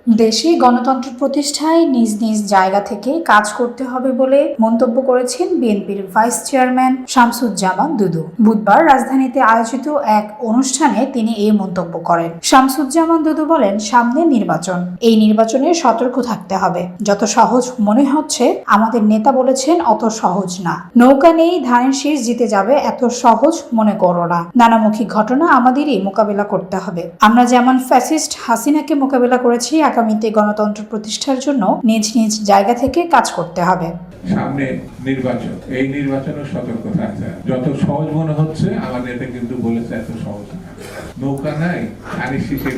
দেশে গণতন্ত্র প্রতিষ্ঠায় নিজ নিজ জায়গা থেকে কাজ করতে হবে বলে মন্তব্য করেছেন বিএনপির ভাইস চেয়ারম্যান শামসুজ্জামান দুদু। বুধবার রাজধানীতে আয়োজিত এক অনুষ্ঠানে তিনি এই মন্তব্য করেন। শামসুজ্জামান দুদু বলেন, সামনে নির্বাচন, এই নির্বাচনে সতর্ক থাকতে হবে। যত সহজ মনে হচ্ছে আমাদের নেতা বলেছেন অত সহজ না। নৌকা নেই ধানের শীষ জিতে যাবে এত সহজ মনে করো না। নানামুখী ঘটনা আমাদেরই মোকাবেলা করতে হবে। আমরা যেমন ফ্যাসিস্ট হাসিনাকে মোকাবেলা করেছি, আগামীতে গণতন্ত্র প্রতিষ্ঠার জন্য নিজ নিজ জায়গা থেকে কাজ করতে হবে। সামনে নির্বাচন, এই নির্বাচনে সতর্ক থাকতে হবে। যত সহজ মনে হচ্ছে আমার নেতা কিন্তু বলেছে এত সহজ না। নৌকা নাই ধানের শীষের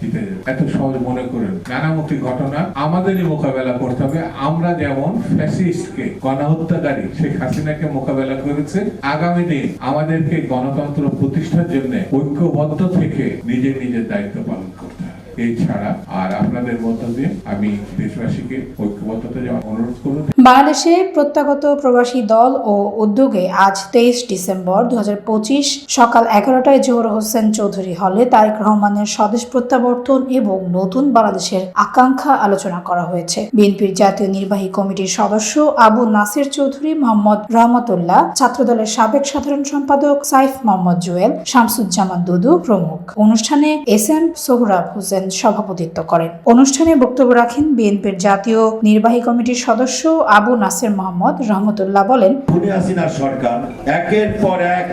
জিতে যাবে এত সহজ মনে করেন। নানামুখী ঘটনা আমাদেরই মোকাবেলা করতে হবে। আমরা যেমন ফ্যাসিস্টকে, গণহত্যাকারী শেখ হাসিনাকে মোকাবেলা করেছে, আগামী দিন আমাদেরকে গণতন্ত্র প্রতিষ্ঠার জন্য ঐক্যবদ্ধ থেকে নিজের নিজের দায়িত্ব পালন করতে হবে। এই ছাড়া আর আপনাদের মধ্য দিয়ে আমি দেশবাসীকে ঐক্যবদ্ধতা যাওয়ার অনুরোধ করব। বাংলাদেশে প্রত্যাগত প্রবাসী দল ও উদ্যোগে আজ 23 ডিসেম্বর 2025 সকাল 11টায় জোহর হোসেন চৌধুরী হলে তারেক রহমানের স্বদেশ প্রত্যাবর্তন এবং নতুন বাংলাদেশের আকাঙ্ক্ষা আলোচনা করা হয়েছে। বিএনপির জাতীয় নির্বাহী কমিটির সদস্য আবু নাসির চৌধুরী, মোহাম্মদ রহমতুল্লাহ, ছাত্রদলের সাবেক সাধারণ সম্পাদক সাইফ মোহাম্মদ জুয়েল, শামসুজ্জামান দুদু প্রমুখ। অনুষ্ঠানে এসএম সোহরাব হোসেন সভাপতিত্ব করেন। অনুষ্ঠানে বক্তব্য রাখেন বিএনপির জাতীয় নির্বাহী কমিটির সদস্য আবু নাসির মোহাম্মদ রহমতুল্লাহ। বলেন, হাসিনার সরকার একের পর এক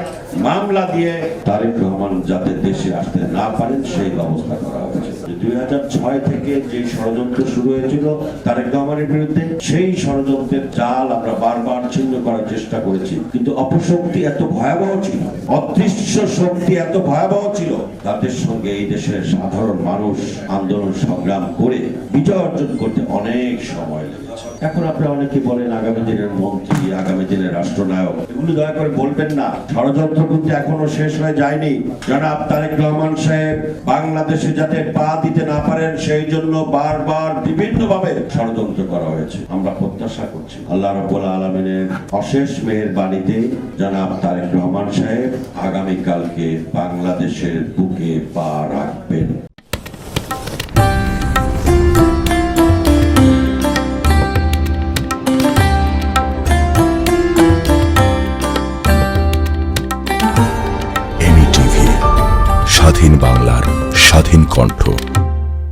মামলা দিয়ে তারেক রহমান যাতে দেশে আসতে না পারেন সেই ব্যবস্থা করা হয়েছে। 2006 থেকে যে ষড়যন্ত্র শুরু হয়েছিল তারেক রহমানের বিরুদ্ধে, সেই ষড়যন্ত্রের জাল আমরা বারবার ছিন্ন করার চেষ্টা করেছি, কিন্তু অপশক্তি এত ভয়াবহ ছিল, অদৃশ্য শক্তি এত ভয়াবহ ছিল, তাদের সঙ্গে এই দেশের সাধারণ মানুষ আন্দোলন সংগ্রাম করে বিজয় অর্জন করতে অনেক সময় লেগেছে। এখন আপনারা অনেকে বলেন আগামী দিনের মন্ত্রী, আগামী দিনের রাষ্ট্রনায়ক, এগুলো দয়া করে বলবেন না। ষড়যন্ত্র কিন্তু এখনো শেষ হয়ে যায়নি। জনাব তারেক রহমান সাহেব বাংলাদেশে যাতে পা দিতে না পারেন সেই জন্য বারবার বিভিন্ন ভাবে ষড়যন্ত্র করা হয়েছে। আমরা প্রত্যাশা করছি আল্লাহ রাব্বুল আলামিনের অশেষ মেহেরবানিতে জনাব তারেক রহমান সাহেব আগামীকালকে বাংলাদেশের বুকে পা রাখবেন। স্বাধীন বাংলার স্বাধীন কণ্ঠ।